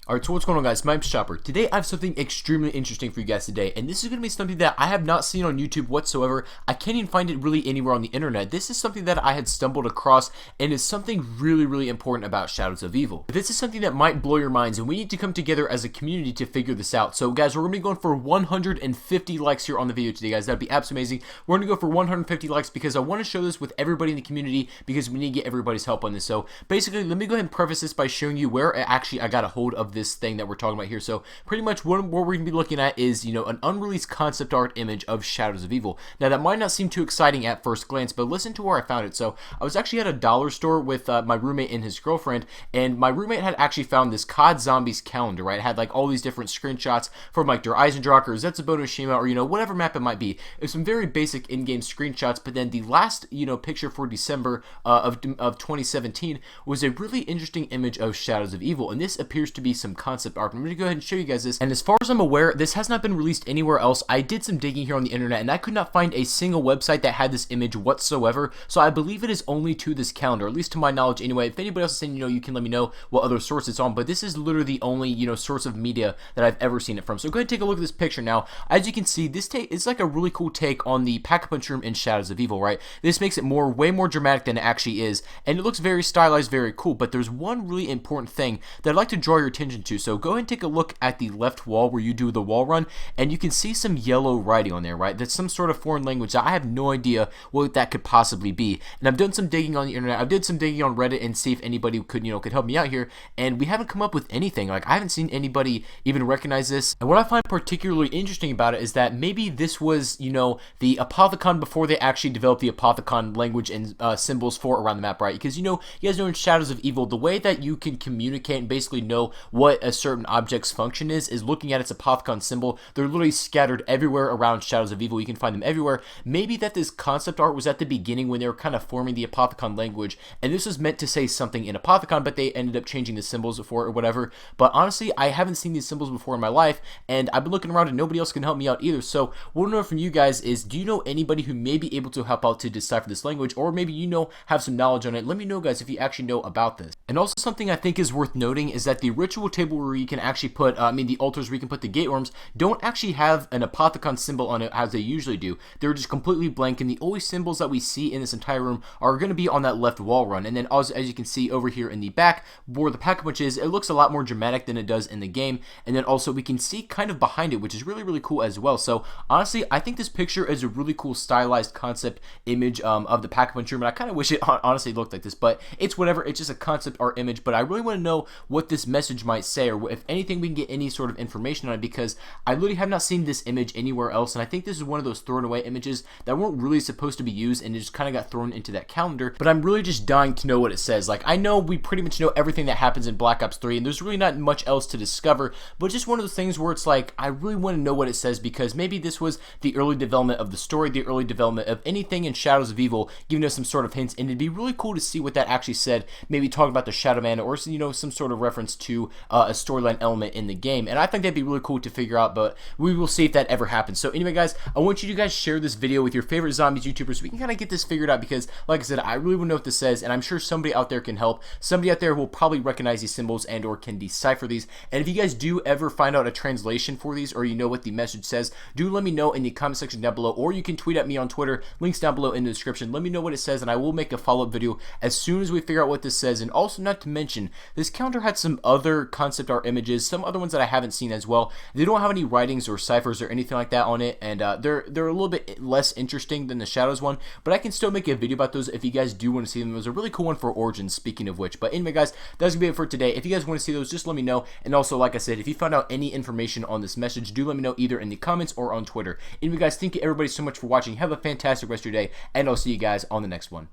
Alright, so what's going on, guys? My name's Chopper. Today I have something extremely interesting for you guys today, and this is going to be something that I have not seen on YouTube whatsoever. I can't even find it really anywhere on the internet. This is something that I had stumbled across, and is something really important about Shadows of Evil. This is something that might blow your minds, and we need to come together as a community to figure this out. So guys, we're going to be going for 150 likes here on the video today, guys. That'd be absolutely amazing. We're going to go for 150 likes because I want to share this with everybody in the community, because we need to get everybody's help on this. So basically, let me go ahead and preface this by showing you where I got a hold of this thing that we're talking about here. So pretty much what we're going to be looking at is, an unreleased concept art image of Shadows of Evil. Now that might not seem too exciting at first glance, but listen to where I found it. So I was actually at a dollar store with my roommate and his girlfriend, and my roommate had actually found this COD Zombies calendar, right? It had like all these different screenshots from like Der Eisendrache or Zetsubo no Shima, or whatever map it might be. It was some very basic in-game screenshots, but then the last picture for December of 2017 was a really interesting image of Shadows of Evil, and this appears to be some concept art. I'm going to go ahead and show you guys this, and as far as I'm aware, this has not been released anywhere else. I did some digging here on the internet, and I could not find a single website that had this image whatsoever, so I believe it is only to this calendar, at least to my knowledge anyway. If anybody else is saying, you can let me know what other source it's on, but this is literally the only, source of media that I've ever seen it from. So go ahead and take a look at this picture now. As you can see, this take is like a really cool take on the Pack-a-Punch room in Shadows of Evil, right? This makes it way more dramatic than it actually is, and it looks very stylized, very cool, but there's one really important thing that I'd like to draw your attention to. So go ahead and take a look at the left wall where you do the wall run, and you can see some yellow writing on there, right? That's some sort of foreign language. I have no idea what that could possibly be, and I've done some digging on the internet. I did some digging on Reddit and see if anybody could help me out here, and we haven't come up with anything. Like, I haven't seen anybody even recognize this, and what I find particularly interesting about it is that maybe this was, the Apothicon before they actually developed the Apothicon language and symbols for around the map, right? Because, you guys know in Shadows of Evil, the way that you can communicate and basically know what a certain object's function is looking at its Apothicon symbol. They're literally scattered everywhere around Shadows of Evil. You can find them everywhere. Maybe that this concept art was at the beginning when they were kind of forming the Apothicon language, and this was meant to say something in Apothicon, but they ended up changing the symbols for it or whatever. But honestly, I haven't seen these symbols before in my life, and I've been looking around and nobody else can help me out either. So what I want to know from you guys is, do you know anybody who may be able to help out to decipher this language, or maybe have some knowledge on it? Let me know, guys, if you actually know about this. And also, something I think is worth noting is that the ritual table where you can actually put, the altars where you can put the gate worms, don't actually have an Apothicon symbol on it as they usually do. They're just completely blank, and the only symbols that we see in this entire room are going to be on that left wall run. And then as you can see over here in the back where the Pack-a-Punch is, it looks a lot more dramatic than it does in the game. And then also we can see kind of behind it, which is really cool as well. So honestly, I think this picture is a really cool stylized concept image of the Pack-a-Punch room, and I kind of wish it honestly looked like this, but it's whatever. It's just a concept art image, but I really want to know what this message might say, or if anything we can get any sort of information on it, because I literally have not seen this image anywhere else, and I think this is one of those thrown away images that weren't really supposed to be used, and it just kind of got thrown into that calendar. But I'm really just dying to know what it says. Like, I know we pretty much know everything that happens in Black Ops 3, and there's really not much else to discover, but just one of those things where it's like, I really want to know what it says, because maybe this was the early development of the story, the early development of anything in Shadows of Evil, giving us some sort of hints, and it'd be really cool to see what that actually said, maybe talking about the Shadow Man, or some sort of reference to a storyline element in the game. And I think that'd be really cool to figure out, but we will see if that ever happens. So anyway, guys, I want you to guys share this video with your favorite zombies YouTubers so we can kind of get this figured out, because like I said, I really want to know what this says, and I'm sure somebody out there can help. Somebody out there will probably recognize these symbols and or can decipher these. And if you guys do ever find out a translation for these, or what the message says, do let me know in the comment section down below, or you can tweet at me on Twitter. Links down below in the description. Let me know what it says, and I will make a follow-up video as soon as we figure out what this says. And also, not to mention, this calendar had some other concept art images, some other ones that I haven't seen as well. They don't have any writings or ciphers or anything like that on it, and they're a little bit less interesting than the Shadows one, but I can still make a video about those if you guys do want to see them. It was a really cool one for Origins, speaking of which. But anyway, guys, that's gonna be it for today. If you guys want to see those, just let me know. And also, like I said, if you found out any information on this message, do let me know either in the comments or on Twitter. Anyway, guys, thank you everybody so much for watching. Have a fantastic rest of your day, and I'll see you guys on the next one.